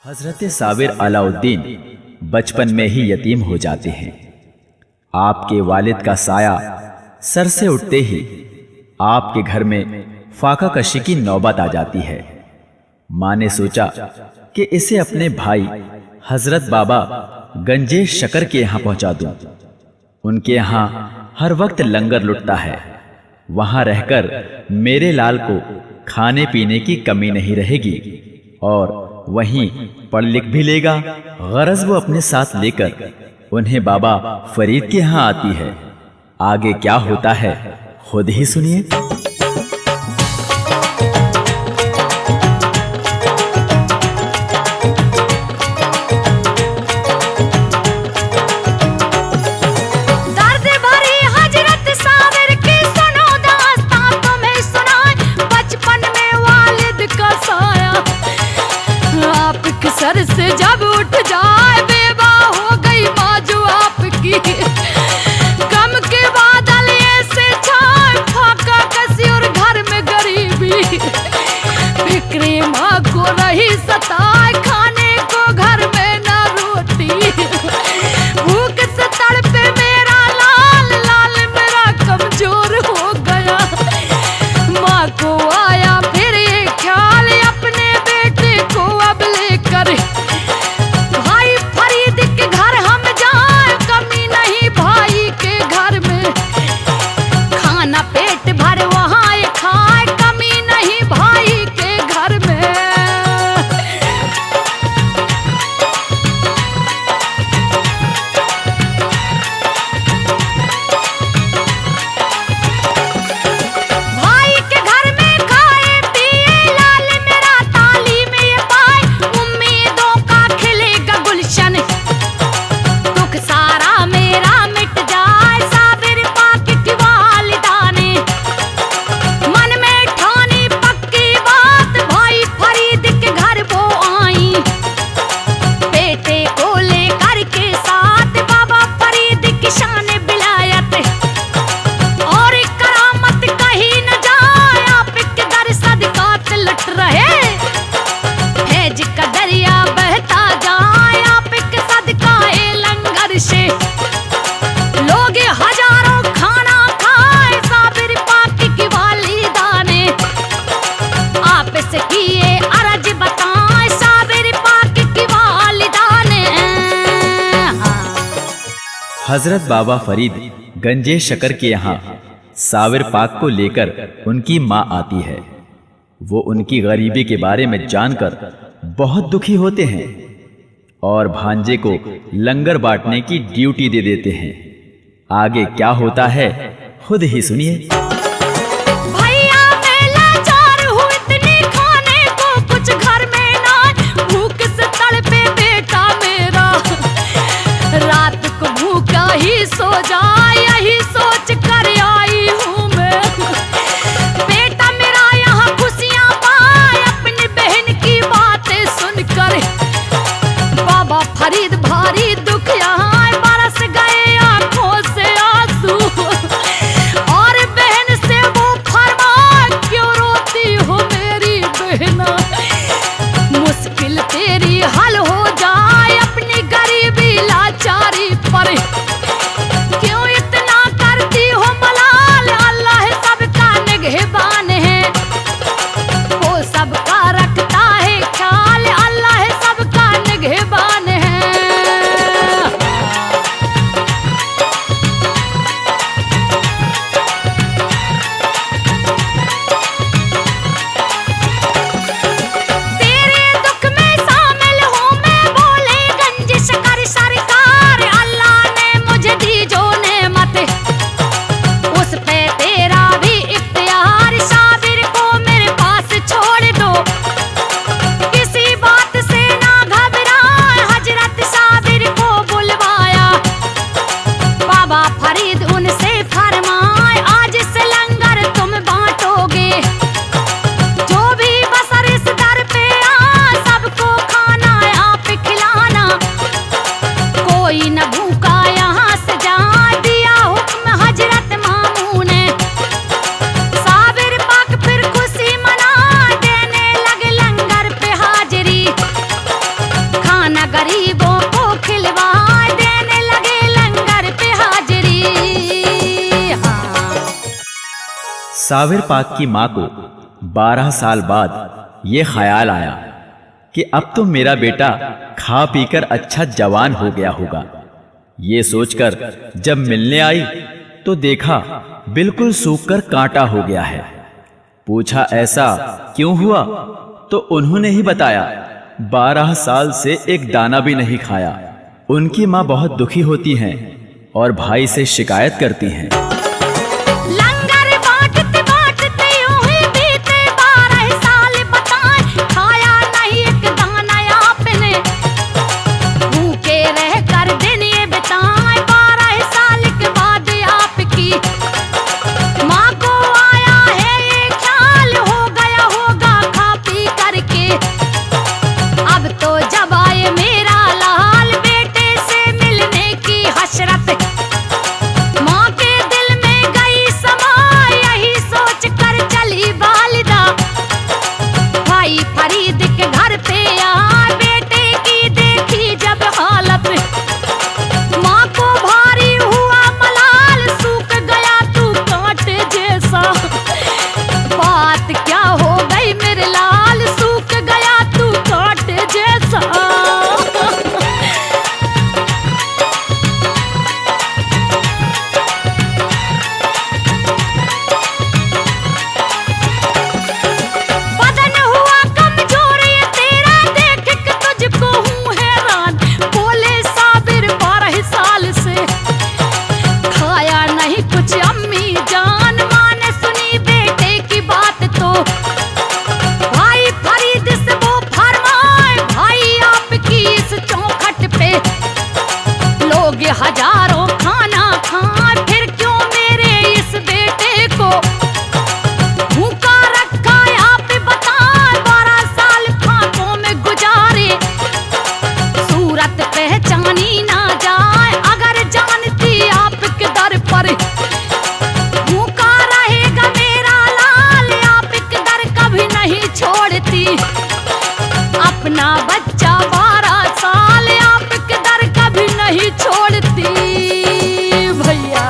हजरत साबिर अलाउद्दीन बचपन में ही यतीम हो जाते हैं। आपके वालिद का साया सर से उठते ही आपके घर में फाका कशी की नौबत आ जाती है। माँ ने सोचा कि इसे अपने भाई हजरत बाबा गंजेश शकर के यहाँ पहुंचा दूं। उनके यहाँ हर वक्त लंगर लुटता है, वहां रहकर मेरे लाल को खाने पीने की कमी नहीं रहेगी और वहीं पढ़ लिख भी लेगा। गरज वो अपने साथ लेकर उन्हें बाबा फरीद के यहाँ आती है। आगे क्या होता है खुद ही सुनिए। सर से जब उठ जाए बेवा हो गई बाजू आपकी, गम के बादल ऐसे छाए फाका कसी और घर में गरीबी। फिक्रे माँ को रही सताए, खाने को घर में ना रोटी। भूख से तड़पे मेरा लाल, लाल मेरा कमजोर हो गया। माँ को आया फिर ये ख्याल अपने बेटे को अब लेकर भाई फरीद के घर हम जाए, कमी नहीं भाई के घर में। खाना पेट भर वहाँ खाए, कमी नहीं भाई के घर में। भाई के घर में खाए पिए लाल मेरा तालीम ये पाए, उम्मीदों का खिलेगा गुलशन। दुख सारा मेरा मिट जाए, साबिर पाक की वालिदा ने मन में ठानी पक्की बात। भाई फरीद के घर वो आई, बेटे को लेकर के साथ बाबा फरीद की शान बिलायत और करामत कहीं न जाए। आप के दर सदकात लुट रहे, फैज का दरिया बहता जाए। आप के सदकाए लंगर से लोग हजारों खाना खाए। साबिर पाक की वालिदा ने आप से किए अर्ज बताए, साबिर पाक की वालिदा ने। हजरत बाबा फरीद गंजेश शकर के यहाँ साबिर पाक को लेकर उनकी माँ आती है। वो उनकी गरीबी के बारे में जानकर बहुत दुखी होते हैं और भांजे को लंगर बांटने की ड्यूटी दे देते हैं। आगे क्या होता है खुद ही सुनिए। भैया मैं लाचार हूँ इतनी खाने को कुछ घर में ना, भूख से तड़पे बेटा मेरा। रात को भूखा ही सो जाए, यही सोच कर आई हूँ मैं। बेटा मेरा यहाँ खुशियाँ पाए, अपनी बहन की बातें सुनकर। बाबा फरीद भारी दुख यहाँ बरस गए आंखों से आंसू और बहन से वो फरमाए, क्यों रोती हो मेरी बहना। मुश्किल तेरी हल हो जाए अपनी गरीबी लाचारी पर। क्यों इतना करती हो मलाल, अल्लाह सबका निगहबान है। वो सबका रखता है ख्याल, अल्लाह सबका निगहबान है। तेरे दुख में शामिल हूँ मैं, गरीबों को खिलवा देने लगे लंगर पे हाजिरी। हाँ। साबिर पाक की माँ को 12 साल बाद ये ख्याल आया कि अब तो मेरा बेटा खा पीकर अच्छा जवान हो गया होगा। ये सोचकर जब मिलने आई तो देखा बिल्कुल सूखकर कांटा हो गया है। पूछा ऐसा क्यों हुआ, तो उन्होंने ही बताया 12 साल से एक दाना भी नहीं खाया। उनकी माँ बहुत दुखी होती हैं और भाई से शिकायत करती हैं। लंगर बांटते बांटते यूं ही बीते 12 साल बताएं, खाया नहीं एक दाना आपने, भूखे रहकर दिन ये बिताए। 12 साल के बाद आपकी माँ को आया है ये ख्याल, हो गया होगा खा पी करके। अब तो जब आए मेरा लाल बेटे से मिलने की हसरत, माँ के दिल में गई समा, यही सोच कर चली वालिदा। भाई फरीद के घर पे आ बेटे की देखी जब हालत, माँ को भारी हुआ मलाल, सूख गया तू कांटे जैसा। बात क्या हो गई मेरे लाल, सूख गया तू कांटे जैसा। बदन हुआ कमजोर ये तेरा, देख के तुझको हूँ हैरान। बोले साबिर 12 साल से खाया नहीं कुछ अम्मी जान। माँ ने सुनी बेटे की बात तो भाई फरीद से वो फरमाए, भाई आपकी इस चौखट पे लोग हजारों खाना खाए, फिर क्यों मेरे इस बेटे को भूखा रखा है। आप बताएं 12 साल फांकों में गुजारे, सूरत पहचानी ना जाए। अगर जानती आपके दर पर भूखा रहेगा मेरा लाल, आपके दर कभी नहीं छोड़ती अपना बच्चा। 12 साल आपके दर कभी नहीं छोड़ती भैया।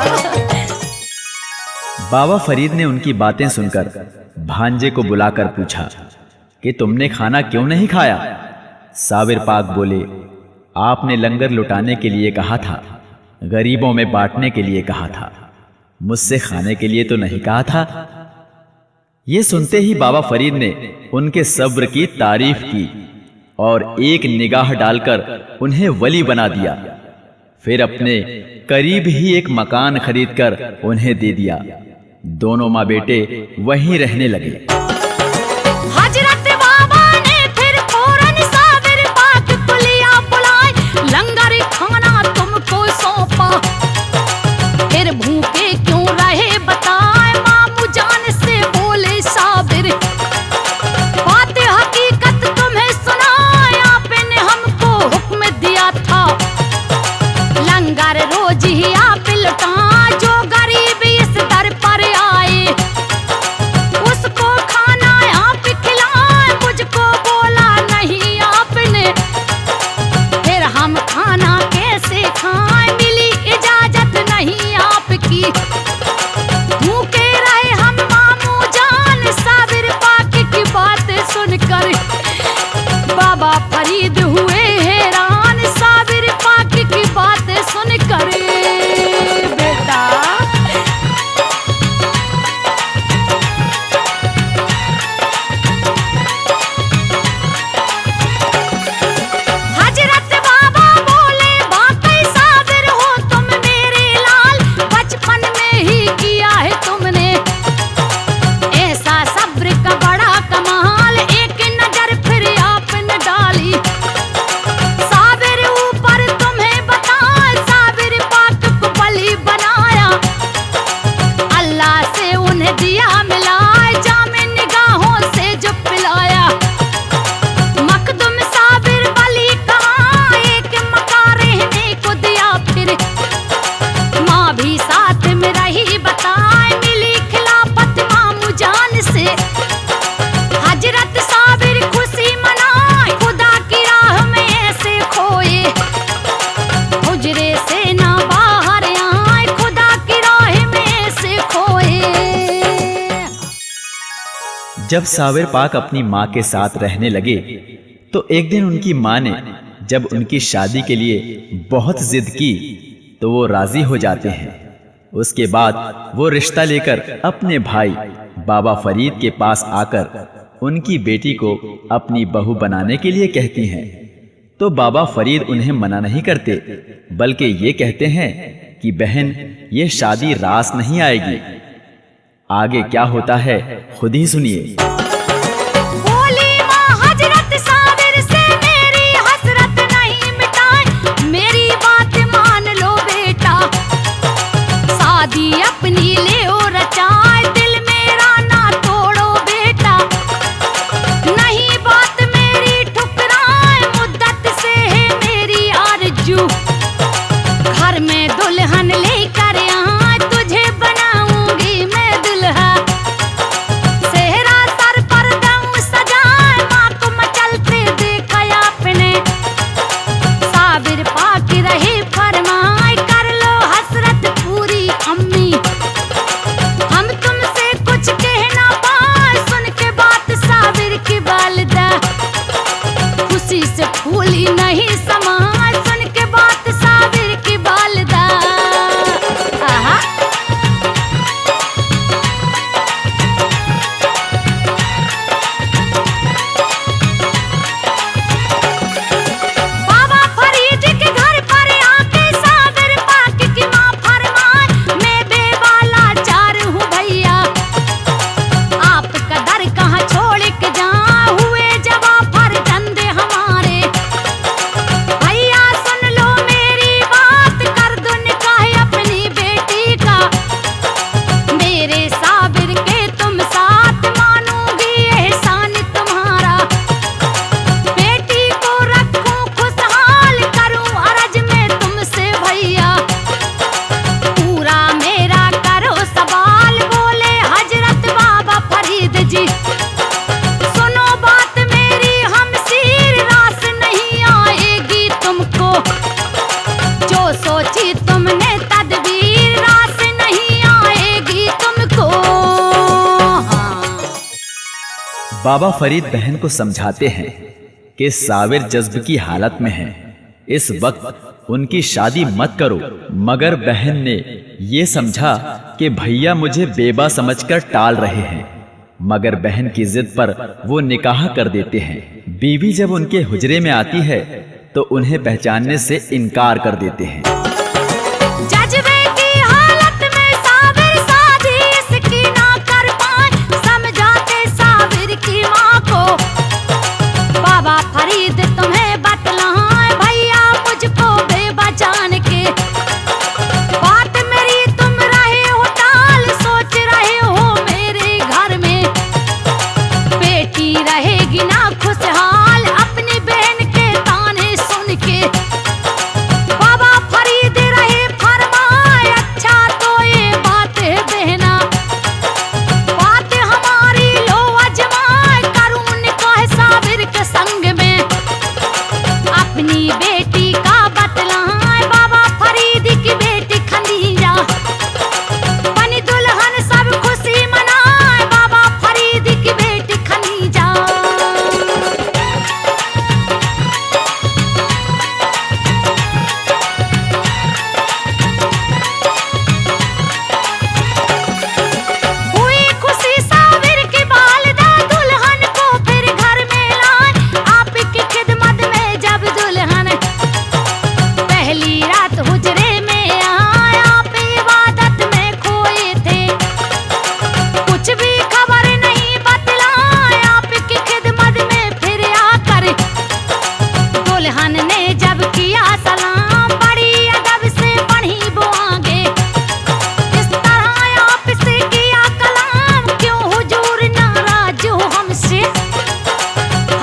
बाबा फरीद ने उनकी बातें सुनकर भांजे को बुलाकर पूछा कि तुमने खाना क्यों नहीं खाया। साबिर पाक बोले, आपने लंगर लुटाने के लिए कहा था, गरीबों में बांटने के लिए कहा था, मुझसे खाने के लिए तो नहीं कहा था। ये सुनते ही बाबा फरीद ने उनके सब्र की तारीफ की और एक निगाह डालकर उन्हें वली बना दिया। फिर अपने करीब ही एक मकान खरीदकर उन्हें दे दिया। दोनों माँ बेटे वहीं रहने लगे। हजरत बाबा ने फिर फौरन साबिर पाक को लिया बुलाए, लंगर खाना तुमको सौंपा। फिर भूखे क्यों रहे बताए, मामू जान से बोले साबिर, बात हकीकत तुम्हें सुनाए। आपने हमको हुक्म दिया था लंगर रोज ही आप लुटा, जो गरीब इस दर पर आए उसको जब साबिर पाक अपनी माँ के साथ रहने लगे तो एक दिन उनकी माँ ने जब उनकी शादी के लिए बहुत जिद की तो वो राजी हो जाते हैं। उसके बाद वो रिश्ता लेकर अपने भाई बाबा फरीद के पास आकर उनकी बेटी को अपनी बहू बनाने के लिए कहती हैं। तो बाबा फरीद उन्हें मना नहीं करते, बल्कि ये कहते हैं कि बहन, ये शादी रास नहीं आएगी। आगे क्या होता है खुद ही सुनिए। बोली माँ हजरत साबिर से मेरी हसरत नहीं मिटाए, मेरी बात मान लो बेटा, शादी अपनी ले ओ रचाए, दिल मेरा ना तोड़ो बेटा, नहीं बात मेरी ठुकराए, मुद्दत से है मेरी आरज़ू, घर में दुल्हन लेकर यहाँ तुझे बनाऊंगी मैं दुल्हा, सेहरा सर पर दम सजाए, माँ को मचलते देखा आपने, साबिर पाक रहे फरमाए, कर लो हसरत पूरी अम्मी, हम तुमसे कुछ कह ना पाए, सुन के बात साबिर की वालिदा, खुशी से फूली नहीं समाए, सुन के बात साबिर की वालिदा। आहा बाबा फरीद के घर पर आके साबिर पाक की माँ फरमाए, मैं बेवाला चार हूँ भैया, आप कदर कहाँ छोड़ के जा, हुए जवाब फरजंद हमारे, भैया सुन लो मेरी बात, कर दो निकाह अपनी बेटी का, मेरे साबिर के तुम साथ, मानूंगी एहसान तुम्हारा, बेटी को रखूं खुशहाल, करूं अर्ज में तुमसे भैया, पूरा मेरा करो सवाल, बोले हजरत बाबा फरीद जी, सुनो बात मेरी हमसीर, रास नहीं आएगी तुमको, जो सोची तुमने तदबीर, रास नहीं आएगी तुमको। हाँ। बाबा फरीद बहन को समझाते हैं कि साबिर जज्ब की हालत में है, इस वक्त उनकी शादी मत करो, मगर बहन ने ये समझा कि भैया मुझे बेबा समझकर टाल रहे हैं, मगर बहन की जिद पर वो निकाह कर देते हैं। बीवी जब उनके हुजरे में आती है तो उन्हें पहचानने से इनकार कर देते हैं। जज्बे की हालत में साबिर शादी इसकी ना कर पाए, समझाते साबिर की माँ को, बाबा फरीद तुम्हें बतलाए, भैया मुझको बेबा जान के, बात मेरी तुम रहे हो टाल, सोच रहे हो मेरे घर में बेटी रहेगी ना खुशहाल, अपनी बहन के ताने सुन के, बाबा फरीद रहे फरमाए, अच्छा तो ये बात है बहना, बात हमारी लो अजमाए, करूं निकाह साबिर के संग में, अपनी बेटी का बतलाए, बाबा फरीद की बेटी खदीजा, बनी दुल्हन सब खुशी मनाए, बाबा फरीद की बेटी खदीजा। हुई खुशी साबिर की वालिदा, दुल्हन को फिर घर में लाए, आपकी खिदमत में जब दुल्हन पहली रात हुजरे में आए, आप इबादत में खोए थे, कुछ भी खबर नहीं बतलाए, आपकी खिदमत में फिर आकर दुल्हन ने जब किया सलाम, बड़ी अदब से पढ़ी वो आगे, इस तरह आपसे किया कलाम, क्यों हुजूर नाराज हो हमसे,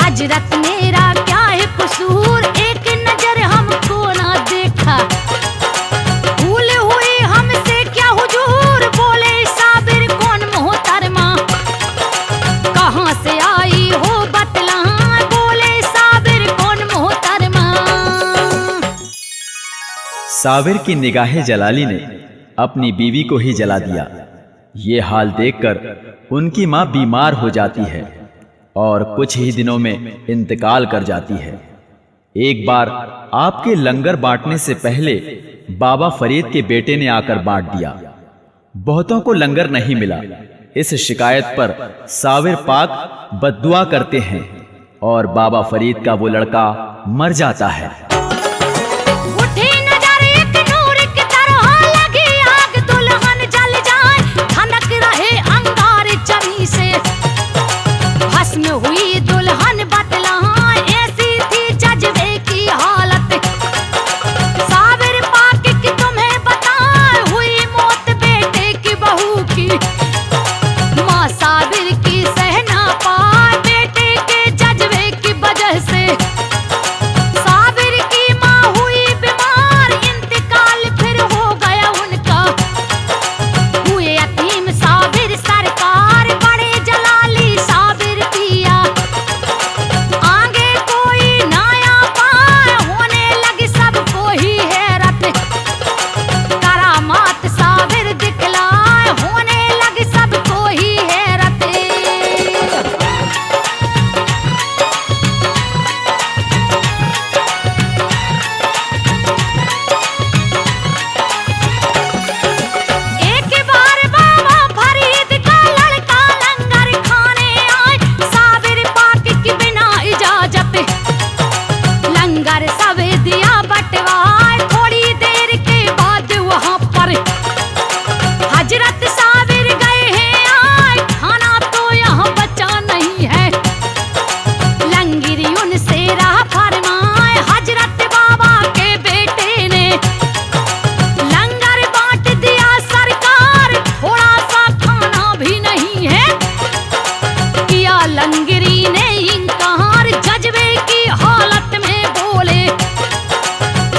हजरत मेरा क्या है कसूर, एक नजर हमको ना देखा, भूल हुई हमसे क्या हुजूर, बोले साबिर कौन मोहतरमा, कहाँ से आई हो बतला, बोले साबिर कौन मोहतरमा। साबिर की निगाहे जलाली ने अपनी बीवी को ही जला दिया। ये हाल देखकर उनकी मां बीमार हो जाती है और कुछ ही दिनों में इंतकाल कर जाती है। एक बार आपके लंगर बांटने से पहले बाबा फरीद के बेटे ने आकर बांट दिया। बहुतों को लंगर नहीं मिला। इस शिकायत पर साविर पाक बद्दुआ करते हैं और बाबा फरीद का वो लड़का मर जाता है। उठी नजर एक नूर की तरह लगी आग, दुल्हन जल जाए, धनक रहे अंगार जमी से। भस्म हुई दुल्हन बतलाए, ऐसी थी जज्बे की हालत। साविर पाक की तुम्हें बताए, हुई मौत बेटे की बहू की। माँ साविर की सह ना पाए बेटे के जज्बे की वजह से। साविर की माँ हुई बीमार, इंतकाल फिर हो गया उनका। हुए यतीम साविर सरकार, बड़े जलाली साविर पिया। आगे कोई नया पाए, होने लगी सबको ही हैरत। करामात साविर दिखलाए, होने लगी सबको ही हैरत। एक बार बाबा फरीद का लड़का लंगर खाने आए, साविर पाक की बिना इजाजत। लंगर सब दिया बंटवाए, थोड़ी देर के बाद वहां पर हजरत साविर गए हैं आए, खाना तो यहाँ बचा नहीं है। लंगरी उनसे राह फरमाए, हजरत बाबा के बेटे ने। लंगर बांट दिया सरकार, थोड़ा सा खाना भी नहीं है। किया लंगरी ने इनकार, जज्बे की हालत में बोले।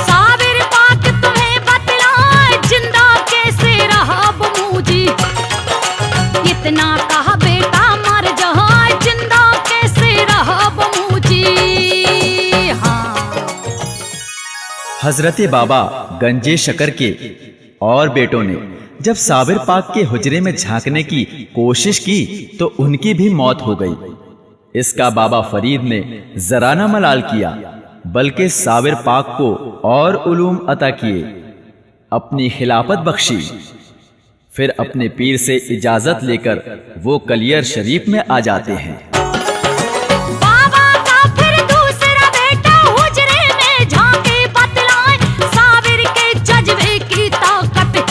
साविर पाक तुम्हें बतलाए, जिंदा कैसे रहा बमूजी। इतना कहा बेटा मर जाए, जिंदा कैसे रहा बमूजी। हाँ। हजरत बाबा गंजे शकर के और बेटों ने जब साबिर पाक के हुजरे में झांकने की कोशिश की तो उनकी भी मौत हो गई। इसका बाबा फरीद ने जरा न मलाल किया, बल्कि साबिर पाक को और उलूम अता किए, अपनी खिलाफत बख्शी। फिर अपने पीर से इजाजत लेकर वो कलियर शरीफ में आ जाते हैं। बाबा का फिर दूसरा बेटा हुजरे में झांके बतलाए, साविर के जज्बे की ताकत।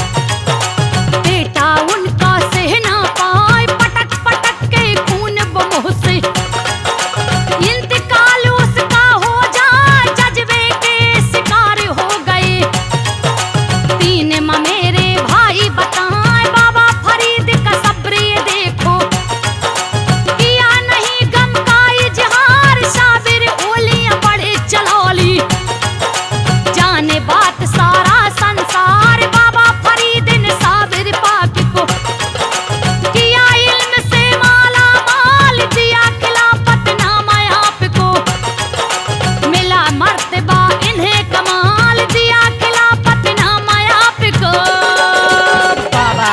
बेटा उनका सह ना पाए, पटक पटक के खून बमोह से। इंतकाल उसका हो जाए, जज्बे के शिकार हो गए। तीन मेरे भाई बताए, बाबा फरीद का सब्र ये देखो। किया नहीं गम का इजहार, साबिर ओलियां बड़े चलाली। जाने बात सारा संसार, बाबा फरीद ने साबिर पाक को किया इल्म से माला माल, दिया खिलाफत नामा आपको। मिला मर्तबा इन्हें कमाल, दिया खिलाफत नामा आपको। बाबा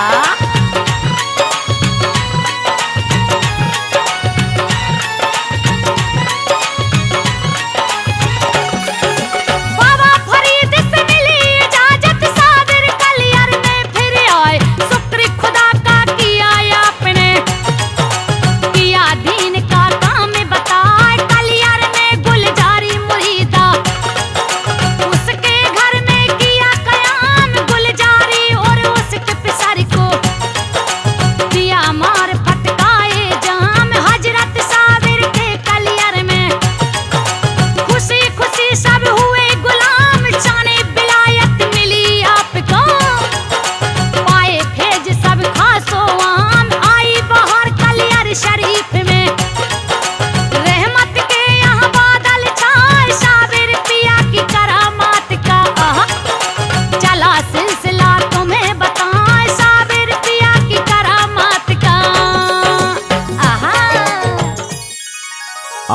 बाबा फरीद से मिली इजाजत, साबिर कलियर में फिर आए। शुक्र खुदा का किया आपने, किया दीन का काम बताए। कलियर में गुलजारी मुरीदा, उसके घर में किया कयाम। गुलजारी और उसके पिसर को दिया मार फटकाए जाम। हजरत साबिर के कलियर में खुशी खुशी सब हुए गुलाम। शाने विलायत मिली आपको, पाए फैज सब खासो आम। आई बहार कलियर शरीफ में, रहमत के यहाँ बादल छाए। साबिर पिया की करामात का आहा, चला सिलसिला तुम्हें बताए। साबिर पिया की करामात का आहा।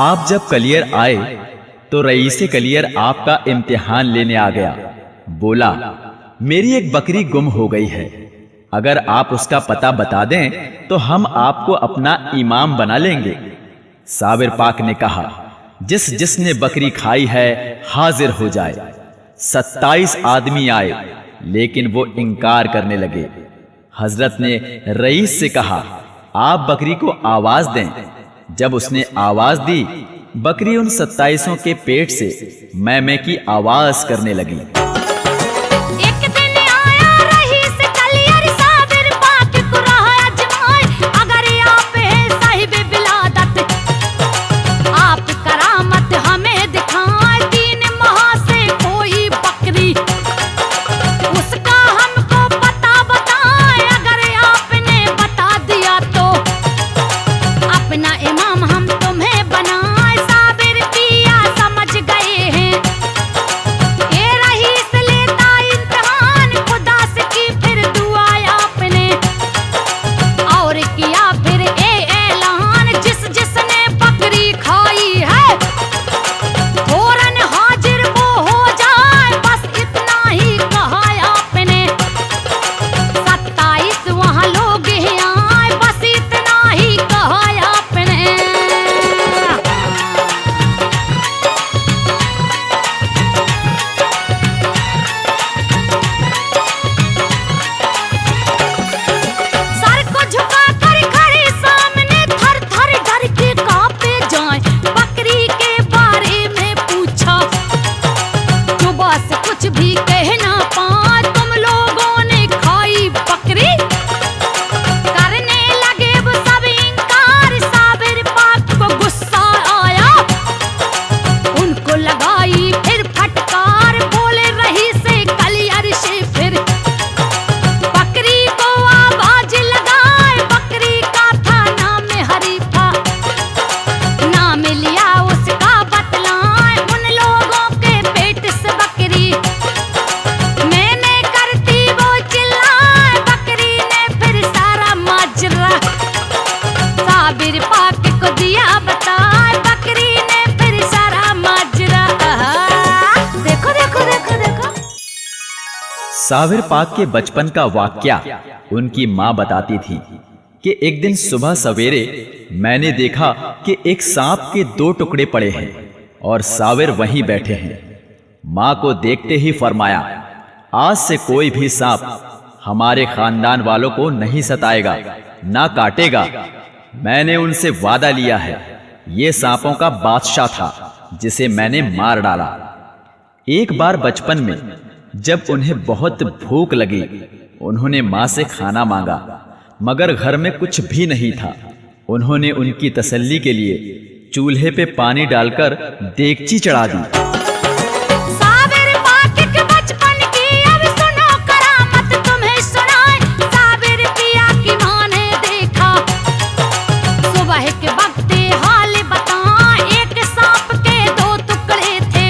आप जब कलियर आए तो रईसे कलियर आपका इम्तिहान लेने आ गया। बोला, मेरी एक बकरी गुम हो गई है, अगर आप उसका पता बता दें तो हम आपको अपना इमाम बना लेंगे। साबिर पाक ने कहा, जिसने बकरी खाई है हाजिर हो जाए। 27 आदमी आए, लेकिन वो इनकार करने लगे। हजरत ने रईस से कहा, आप बकरी को आवाज दें। जब उसने आवाज दी, बकरी उन 27 के पेट से मैं की आवाज करने लगी। एक दिन आया रईस कलियर साबिर पाक को राह आजमाए। अगर आप हैं साहिब बिलादत, आप करामत हमें दिखाए। 3 माह से कोई बकरी उसका हमको पता बताए। अगर आपने बता दिया तो अपना इमाम हम तुम्हें बनाए। साबिर पिया समझ गए हैं, ये रईस लेता इम्तिहान। खुदा से की फिर दुआ आपने और किया फिर ऐलान। जिसने बकरी खाई है फौरन हाजिर वो हो जाए। बस इतना ही कहा आपने। 27 वहाँ लोग हैं आए, बस इतना ही कहा आपने। सर को झुका कर खड़े सामने, थर थर डर के कांपे जाए। बकरी के बारे में पूछा, जो बस कुछ भी कह ना पाए। तुम लोगों ने खाई बकरी, करने लगे वो सब इनकार। साबिर पाक को गुस्सा आया, उनको लगाई फिर फटकार। बोले रईस कलियर से फिर बकरी को आवाज लगाए। बकरी का था नाम हरीफा, नाम लिया उसका बतलाए। उन लोगों के पेट से बकरी मैंने करती वो चिल्लाए। बकरी ने फिर सारा माजरा साबिर पाक को दिया बताए। बकरी ने फिर सारा माजरा, देखो देखो देखो देखो। साबिर पाक के बचपन का वाकया उनकी माँ बताती थी कि एक दिन सुबह सवेरे मैंने देखा कि एक सांप के 2 टुकड़े पड़े हैं और साबिर वहीं बैठे हैं। माँ को देखते ही फरमाया, आज से कोई भी सांप हमारे खानदान वालों को नहीं सताएगा, ना काटेगा। मैंने उनसे वादा लिया है। ये सांपों का बादशाह था जिसे मैंने मार डाला। एक बार बचपन में जब उन्हें बहुत भूख लगी, उन्होंने माँ से खाना मांगा, मगर घर में कुछ भी नहीं था। उन्होंने उनकी तसल्ली के लिए चूल्हे पे पानी डालकर देगची चढ़ा दी। साबिर पाक के बचपन की अब सुनो करामत तुम्हें सुनाए। साबिर पिया की माँ ने देखा, सुबह के वक्त हाल बताए। एक सांप के 2 टुकड़े थे,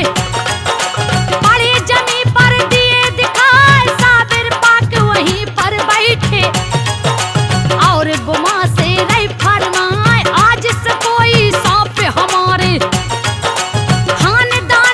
पड़े जमीन पर दिए दिखाए। साबिर पाक वहीं पर बैठे और बुमा से रही फरमाए, आज से कोई सांप हमारे खानदान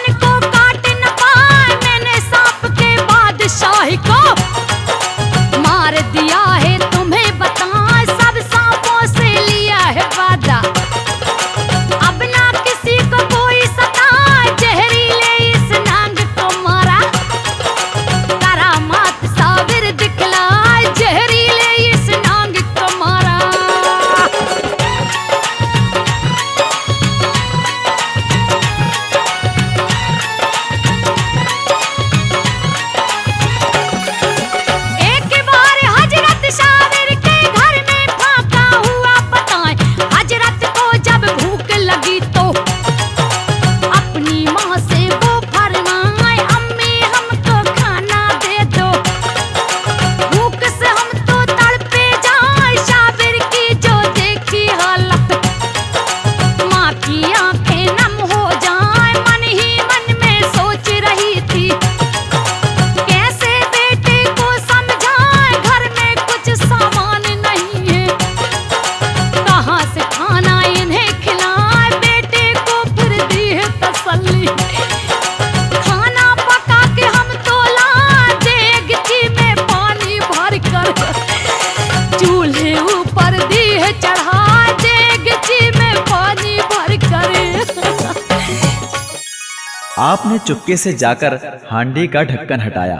आपने चुपके से जाकर हांडी का ढक्कन हटाया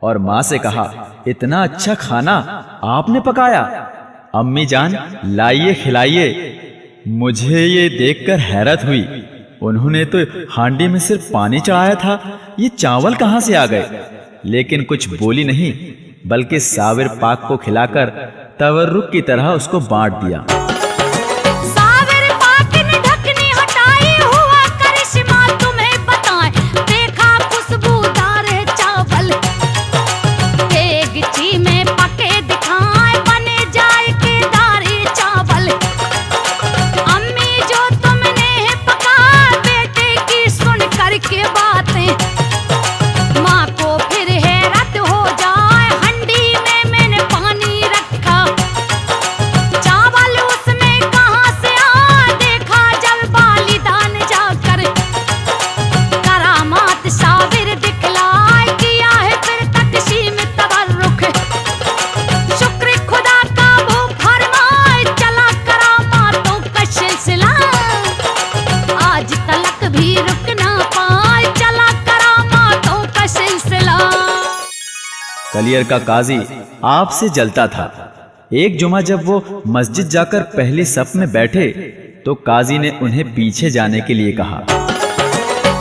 और माँ से कहा, इतना अच्छा खाना आपने पकाया। अम्मी जान, लाइए खिलाइए। मुझे ये देखकर हैरत हुई। उन्होंने तो हांडी में सिर्फ पानी चढ़ाया था, ये चावल कहाँ से आ गए? लेकिन कुछ बोली नहीं, बल्कि साबिर पाक को खिलाकर तवर्रुक की तरह उसको बांट दिया। साबिर पाक ने ढकनी हटाई, हुआ करिश्मा तुम्हें बताएं। देखा खुशबूदार चावल देगची में पके दिखाए, बने जाए के दारे चावल। अम्मी जो तुमने पका बेटे की सुन करके बातें, माँ को फिर हैरत हो जाए। हंडी में मैंने पानी रखा, चावल उसमें कहाँ से आ? देखा जब बालिदान जाकर, करामात साबिर दिखलाए। किया है फिर तकसीम तबर्रुक, शुक्र खुदा का वो फरमाए। चला करामातों का सिलसिला, आज तलक भी रुक ना पाए। चला करामातों का सिलसिला। कलियर का काजी आपसे जलता था। एक जुमा जब वो मस्जिद जाकर पहली सफ में बैठे तो काजी ने उन्हें पीछे जाने के लिए कहा।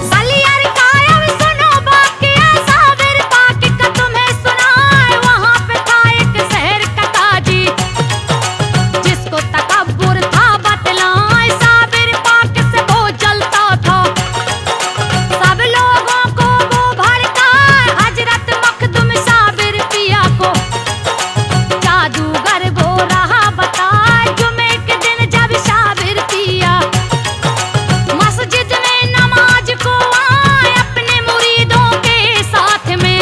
सलियर कायम सुनो बाकिया, साबिर पाक का तुम्हें सुनाए। वहाँ पे था एक शहर का काजी, जिसको तकब्बुर था बतलाए। साबिर पाक से वो जलता था, सब लोगों को वो भड़काए। हजरत मखदूम साबिर पिया को जादूगर वो रहा बताए। जुमे के दिन जब साबिर पिया मस्जिद में नमाज को आए, अपने मुरीदों के साथ में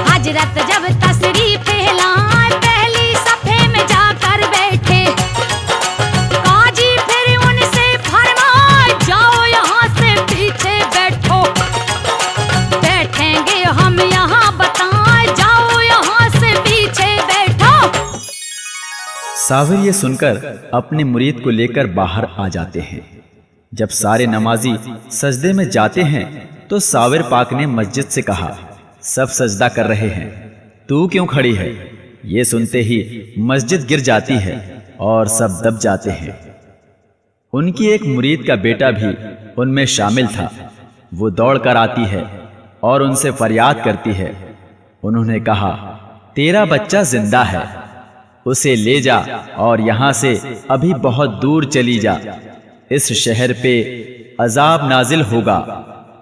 हजरत जब तशरीफ लाए, पहली सफे में जाकर बैठे। काजी फिर उनसे फरमाए, जाओ यहाँ से पीछे बैठो। बैठेंगे हम यहाँ बताएं, जाओ यहाँ से पीछे बैठो। साबिर ये सुनकर अपने मुरीद को लेकर बाहर आ जाते हैं। जब सारे नमाजी सजदे में जाते हैं तो साबिर पाक ने मस्जिद से कहा, सब सजदा कर रहे हैं, तू क्यों खड़ी है? ये सुनते ही मस्जिद गिर जाती है और सब दब जाते हैं। उनकी एक मुरीद का बेटा भी उनमें शामिल था। वो दौड़ कर आती है और उनसे फरियाद करती है। उन्होंने कहा, तेरा बच्चा जिंदा है, उसे ले जा और यहाँ से अभी बहुत दूर चली जा। इस शहर पे अजाब नाजिल होगा,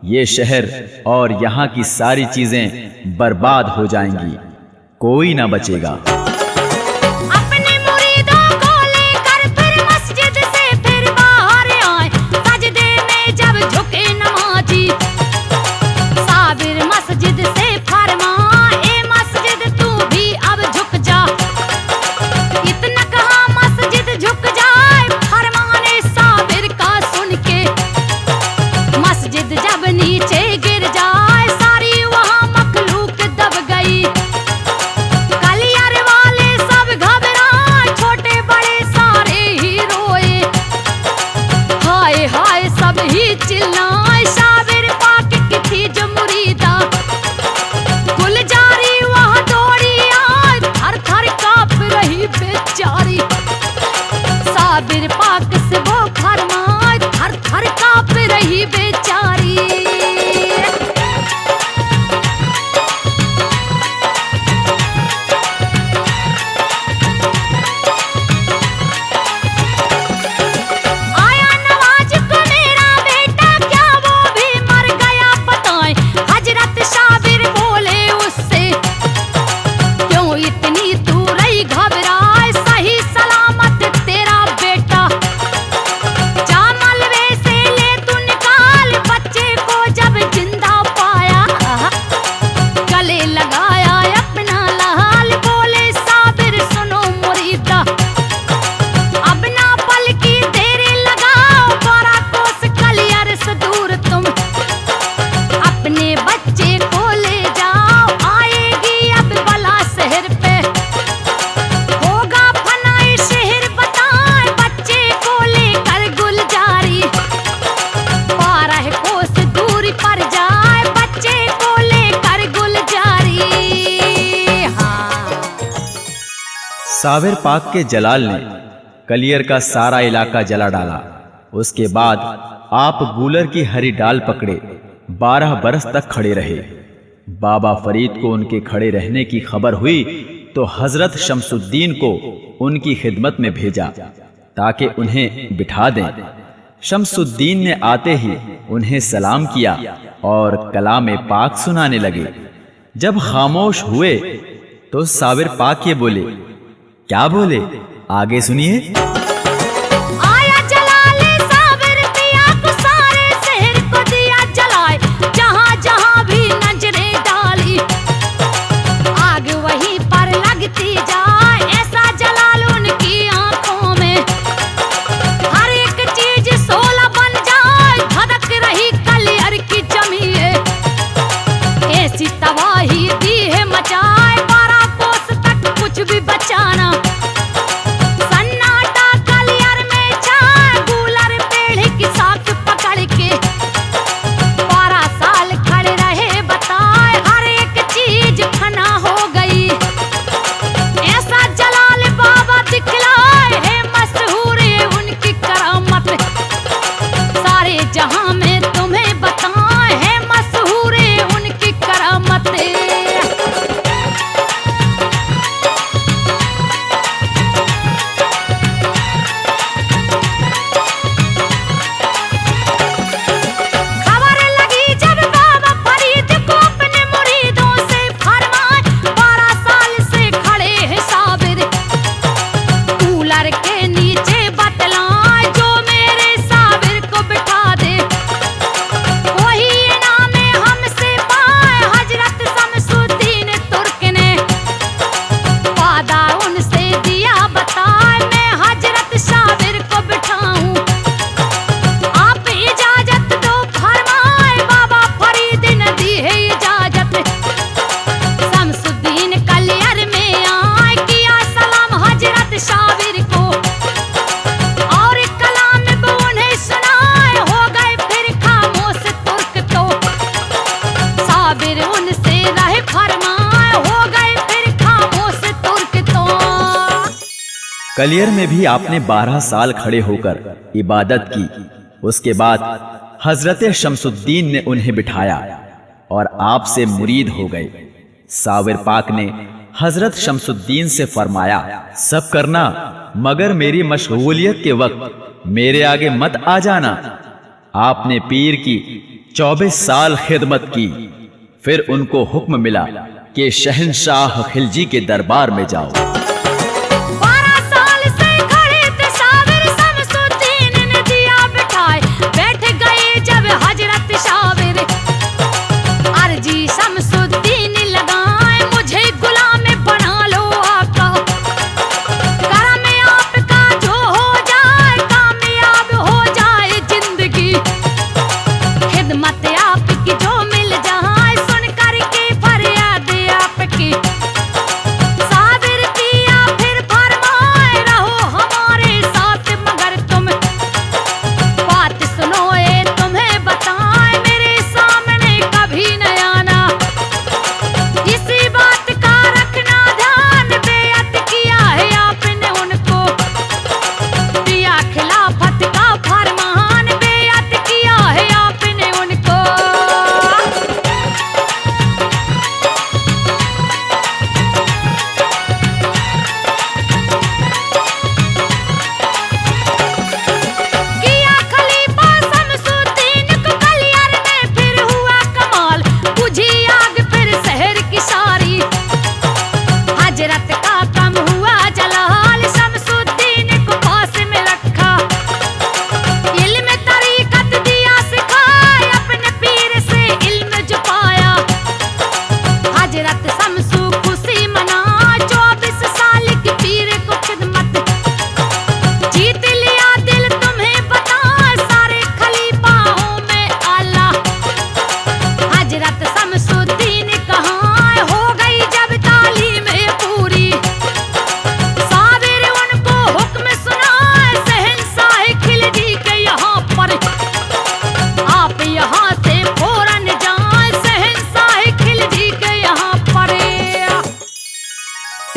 ये शहर और यहाँ की सारी चीजें बर्बाद हो जाएंगी, कोई ना बचेगा। अपने मुरीदों को लेकर फिर मस्जिद से फिर बाहर आए। सजदे में जब झुके नमाजी, साबिर मस्जिद से फरमाए, मस्जिद तू भी अब झुक जा। इतना कहा मस्जिद झुक जाए, फरमाने साबिर का सुन के मस्जिद जब नीचे गिर जाए, सारी वहाँ मखलूक दब गई। कलियर वाले सब घबराए, छोटे बड़े सारे ही रोए। हाय हाय सब ही चिल्लाए, साबिर पाक की थी जो मुरीदा, गुलजारी वहाँ दौड़ी आए। थर थर कांप रही बेचारी, साबिर पाक से वो फरमाए, थर थर कांप रही बेचारी। आया नवाज को मेरा बेटा, क्या वो भी मर गया बताएं? हजरत साबिर बोले उससे, क्यों इतनी तू रही घबराए? सही सलामत तेरा बेटा, जा मलबे से ले तू निकाल। बच्चे को जब जिंदा पाया, गले लगाया अपना लाल। बोले साबिर सुनो मुरीदा, अब ना पल की देरी लगाओ। 12 कोस कलियर से दूर तुम अपने बच्चे को ले जाओ। आएगी अब बला शहर पे, होगा फनाई शहर बताए। बच्चे को लेकर गुलजारी 12 कोस दूर साबिर पाक के जलाल ने कलियर का सारा इलाका जला डाला। उसके बाद आप गूलर की हरी डाल पकड़े 12 बरस तक खड़े रहे। बाबा फरीद को उनके खड़े रहने की खबर हुई तो हजरत शमसुद्दीन को उनकी खिदमत में भेजा ताकि उन्हें बिठा दें। शमसुद्दीन ने आते ही उन्हें सलाम किया और कलाम पाक सुनाने लगे। जब खामोश हुए तो साबिर पाक ये बोले, क्या बोले, आगे सुनिए। आया जलाले साबिर पिया को सारे शहर को दिया जलाए, जहां जहां भी नजरें डाली आग वहीं पर लगती जाए। ऐसा जलाल उनकी आंखों में हर एक चीज सोला बन जाए। धड़क रही कलियर की जमीन, ऐसी तबाही दी है मचाए। 12 कोस तक कुछ भी बचाना जहां में तुम्हें बताएं है मशहूर उनकी करामतें। खबर लगी जब बाबा फरीद को अपने मुरीदों से फरमाए, 12 साल से खड़े हैं साबिर कूलर के नीचे बतलाए। जो मेरे साबिर को बिठा दे वही इनाम हमसे पाए। हजरत शमसुद्दीन तुर्क ने वादा उनसे दिया बताए, मैं हजरत साबिर को बिठाऊं, आप इजाजत दो फरमाए। बाबा फरीद ने दी है इजाजत। शमसुद्दीन कलियर में आए, किया सलाम हजरत साबिर को और कलाम वो उन्हें सुनाए। हो गए फिर खामोश तुर्क तो साबिर उनसे रहे फरमाए। हो गए फिर खामोश तुर्क तो। कलियर में भी आपने 12 साल खड़े होकर इबादत की। उसके बाद हजरत शमसुद्दीन ने उन्हें बिठाया और आपसे मुरीद हो गए। साबिर पाक ने हजरत शमसुद्दीन से फरमाया, सब करना मगर मेरी मशगूलियत के वक्त मेरे आगे मत आ जाना। आपने पीर की 24 साल खिदमत की। फिर उनको हुक्म मिला कि शहंशाह खिलजी के दरबार में जाओ। 12 साल से खड़े थे साबिर, शमसुद्दीन ने दिया बिठाए। बैठ गए जब हजरत साबिर, अर्जी शमसुद्दीन लगाए, मुझे गुलाम बना लो आका। करम आपका जो हो जाए, कामयाब हो जाए जिंदगी। खिदमत आपकी जो मिल जाए, सुन करके फरियाद आपकी। साबिर की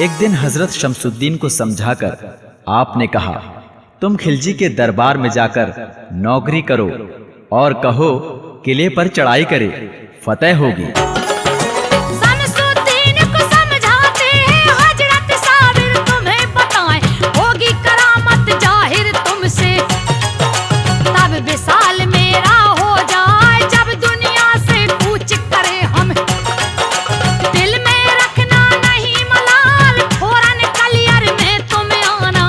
एक दिन हजरत शमसुद्दीन को समझाकर आपने कहा, तुम खिलजी के दरबार में जाकर नौकरी करो और कहो किले पर चढ़ाई करे, फतेह होगी। शमसुद्दीन को समझाते हैं हजरत साबिर, तुम्हें बताएं होगी करामत जाहिर तुमसे, तब विशाल मेरा हो जाए जब दुनिया से पूछ करे हम, दिल में रखना नहीं मलाल, फौरन कलियर में तुम आना,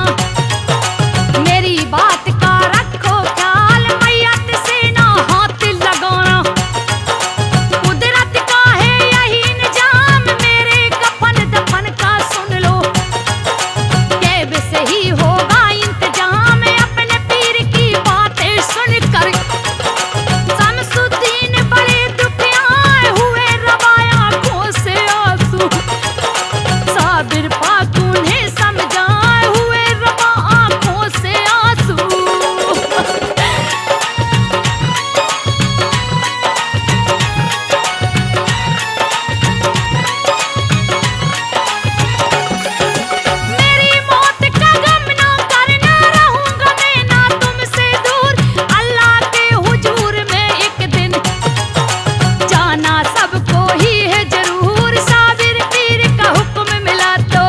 मेरी बात का रखो ख्याल, मैयत से ना हाथ लगाना, कुदरत का है यही निजाम, मेरे कफन दफन का सुन लो, कैब से ही होगा इंतजाम, अपने पीर की बातें सुनकर शमसुद्दीन बड़े दुखियाए हुए, रवाया आंखों से आंसू, साबिर पाक उन्हें समझाए हुए, रवा आंखों से आंसू। मेरी मौत का गम ना करना, रहूंगा मैं ना तुमसे दूर, अल्लाह के हुजूर में एक दिन जाना सबको ही है जरूर, साबिर पीर का हुक्म मिला तो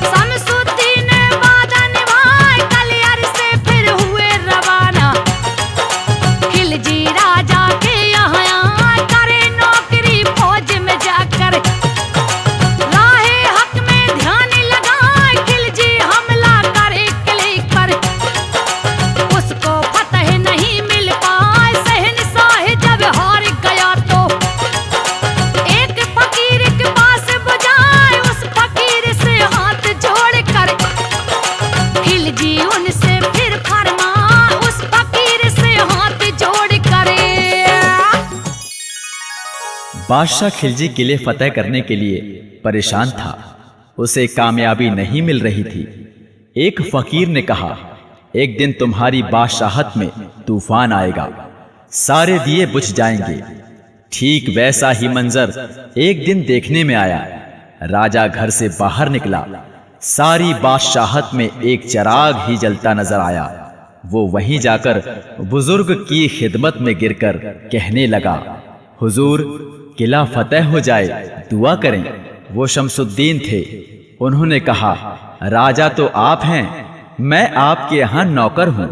शमसुद्दीन वादा निभाए, कलियर से फिर हुए रवाना, खिलजी राजा के यहाँ करे नौकरी फौज में जाकर, राहे हक में ध्यान लगाए, खिलजी हमला करे किले पर, उसको फतह नहीं मिल पाए, शहंशाह जब हार गया तो एक फकीर के पास बुझाए, उस फकीर से हाथ जोड़ कर खिलजी उनसे फिर फरमाए, उस फकीर से हाथ जोड़ करे। बादशाह खिलजी किले फतेह करने के लिए परेशान था, उसे कामयाबी नहीं मिल रही थी। एक फकीर ने कहा, एक दिन तुम्हारी बादशाहत में तूफान आएगा, सारे दिए बुझ जाएंगे। ठीक वैसा ही मंजर एक दिन देखने में आया। राजा घर से बाहर निकला, सारी बादशाहत में एक चिराग ही जलता नजर आया। वो वहीं जाकर बुजुर्ग की खिदमत में गिरकर कहने लगा, हुजूर किला फतेह हो जाए, दुआ करें। वो शमसुद्दीन थे। उन्होंने कहा, राजा तो आप हैं, मैं आपके यहाँ नौकर हूँ।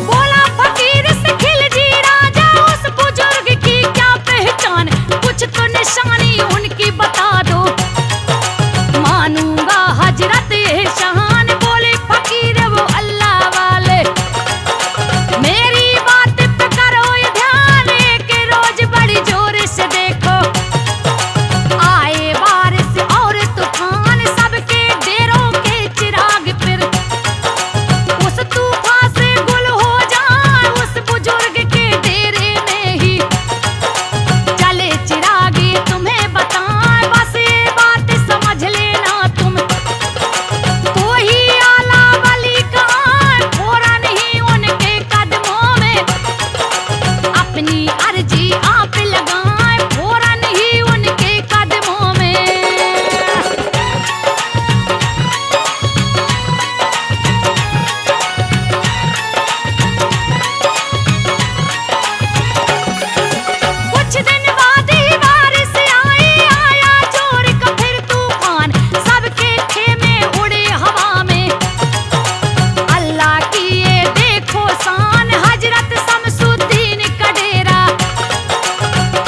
बोला फकीर से खिलजी राजा, उस बुजुर्ग की क्या पहचान, कुछ तो निशानी उनकी बता दो, मानूंगा हजरत एहसान। बोले फकीर वो अल्लाह वाले, मेरी बात पे करो ये ध्यान, एक रोज बड़ी जोर से देखो आए बारिश और तूफान, सबके डेरों के चिराग फिर उस तूफान से गुल हो जाए, उस बुजुर्ग के डेरे में ही चले चिरागी तुम्हें बताएं, बस ये बात समझ लेना तुम, कोई आला वली कहाँ, फौरन ही उनके कदमों में अपनी अर्जी आप लगाएं, फौरन ही उनके कदमों में। कुछ दिन बाद ही बारिश आई, आया जोर का फिर तूफान, सबके खेमे उड़े हवा में, अल्लाह की ये देखो शान, हजरत शमसुद्दीन का डेरा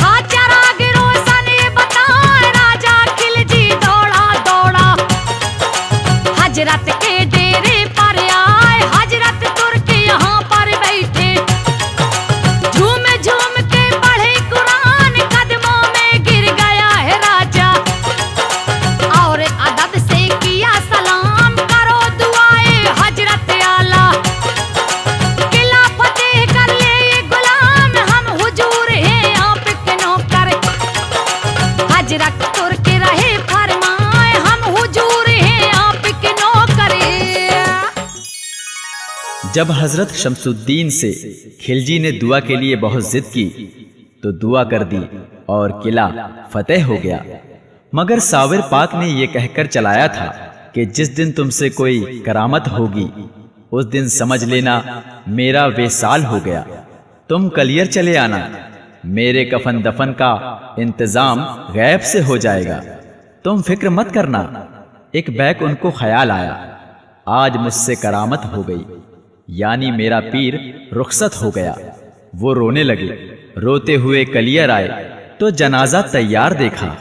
था चिराग रोशन, ये बताए राजा खिलजी दौड़ा दौड़ा हजरत के डेरे पर आए, हजरत तुर्क यहाँ पर बैठे, झूम झूम के पढ़े कुरान, कदमों में गिर गया है राजा, और अदब से किया सलाम, करो दुआए हजरत आला, किला फतेह कर ले ये गुलाम, हम हुजूर हैं आपके नौकर, हजरत तुर्क रहे फरमाए, हम हुजूर हैं आपके नौकर। जब हजरत शमसुद्दीन से खिलजी ने दुआ के लिए बहुत जिद की तो दुआ कर दी और किला फतेह हो गया। मगर साबिर पाक ने यह कहकर चलाया था कि जिस दिन तुमसे कोई करामत होगी उस दिन समझ लेना मेरा वेसाल हो गया। तुम कलियर चले आना, मेरे कफन दफन का इंतजाम गैब से हो जाएगा, तुम फिक्र मत करना। एक बैक उनको ख्याल आया, आज मुझसे करामत हो गई, यानी मेरा पीर रुखसत हो गया। वो रोने लगे। रोते हुए कलियर आए तो जनाजा तैयार देखा।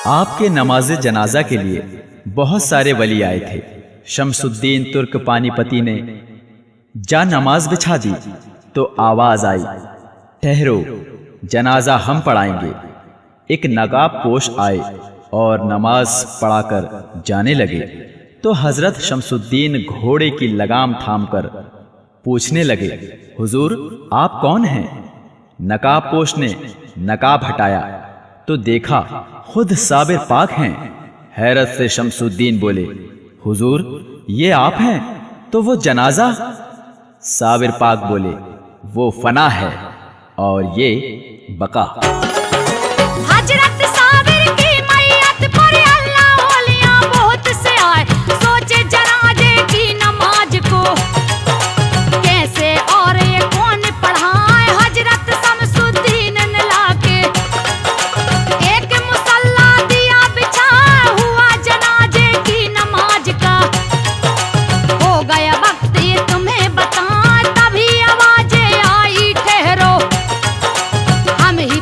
आपके नमाज़े जनाजा के लिए बहुत सारे वली आए थे। शमसुद्दीन तुर्क पानीपती ने जा नमाज बिछा दी तो आवाज आई, ठहरो, जनाजा हम पढ़ाएंगे। एक नकाब पोश आए और नमाज पढ़ाकर जाने लगे तो हजरत शमसुद्दीन घोड़े की लगाम थामकर पूछने लगे, हुजूर आप कौन हैं? नकाब पोश ने नकाब हटाया तो देखा खुद साबिर पाक हैं। हैरत से शमसुद्दीन बोले, हुजूर ये आप हैं? तो वो जनाजा? साबिर पाक बोले, वो फना है और ये बका।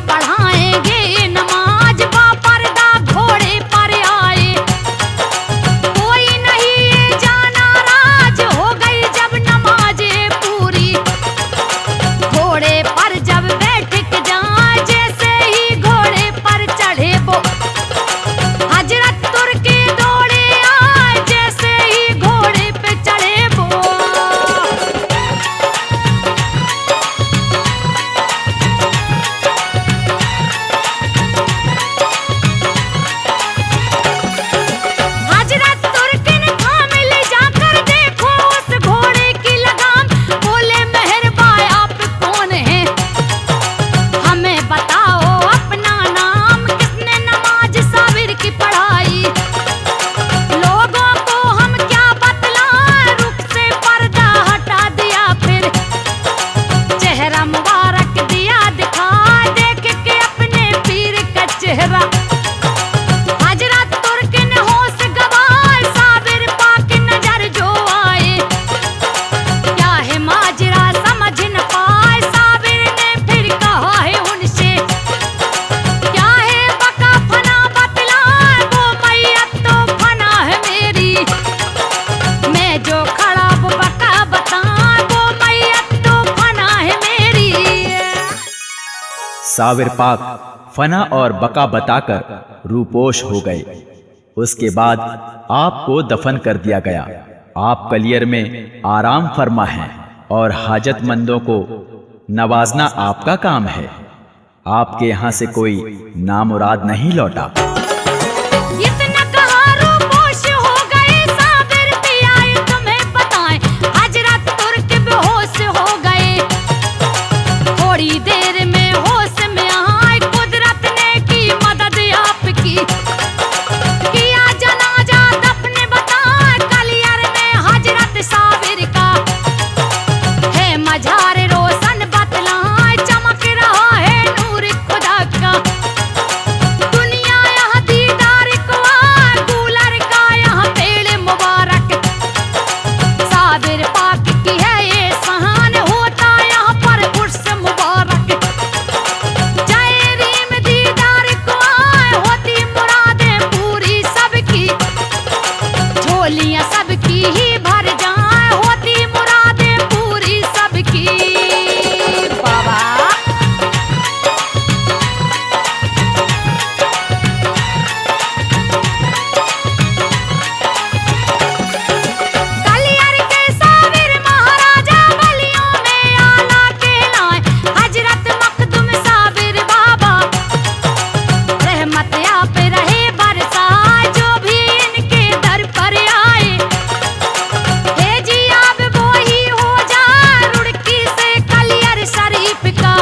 पढ़ा साविर पाक फना और बका बताकर रूपोश हो गए। उसके बाद आपको दफन कर दिया गया। आप कलियर में आराम फरमा हैं और हाजतमंदों को नवाजना आपका काम है। आपके यहाँ से कोई नामुराद नहीं लौटा। इतना कहा रूपोश हो गए साबिर पिया, तुम्हें बताएं हजरत तुर्क बेहोश हो गए। थोड़ी देर में होश में आए, कुदरत ने की मदद आपकी। किया जनाजा दफन बताएं कलियर में हजरत साबिर का। है मजार रोशन बतलाएं, चमक रहा है नूर खुदा का। दुनिया यहाँ दीदार को आए, कूलर का यहाँ पेड़ मुबारक। साबिर पाक की है ये सहान, होता यहाँ पर उर्स मुबारक। जय रीम दीदार को आए, होती मुरादें पूरी सबकी। झोलियाँ सबकी ही भर जाए, होती मुरादें पूरी सबकी। बाबा कलियर के साबिर महाराजा बलियों में आला कहलाए। हजरत मखदूम साबिर बाबा रहमत आप रहे बरसाए, जो भी इनके दर पर आए। हे जी अब वो ही हो जाए रुड़की से कलियर शरीफ का।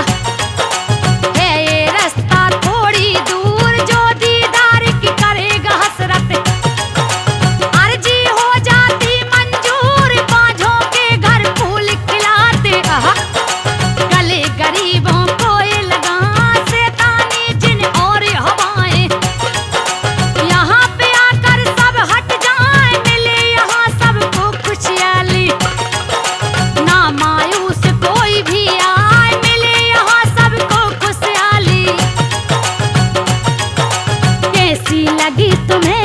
है ये रास्ता थोड़ी दूर, जो दीदार की करेगा हसरत। अर्जी हो जाती मंजूर, बाँझों के घर फूल खिलाते। आहा गले गरीबों को ये लगा, शैतानी जिन और हवाएं। यहाँ पे आकर सब हट जाए, मिले यहाँ सबको खुशहाली। ना मायूस कोई भी आए, मिले यहाँ सबको खुशहाली। कैसी लगी तुम्हें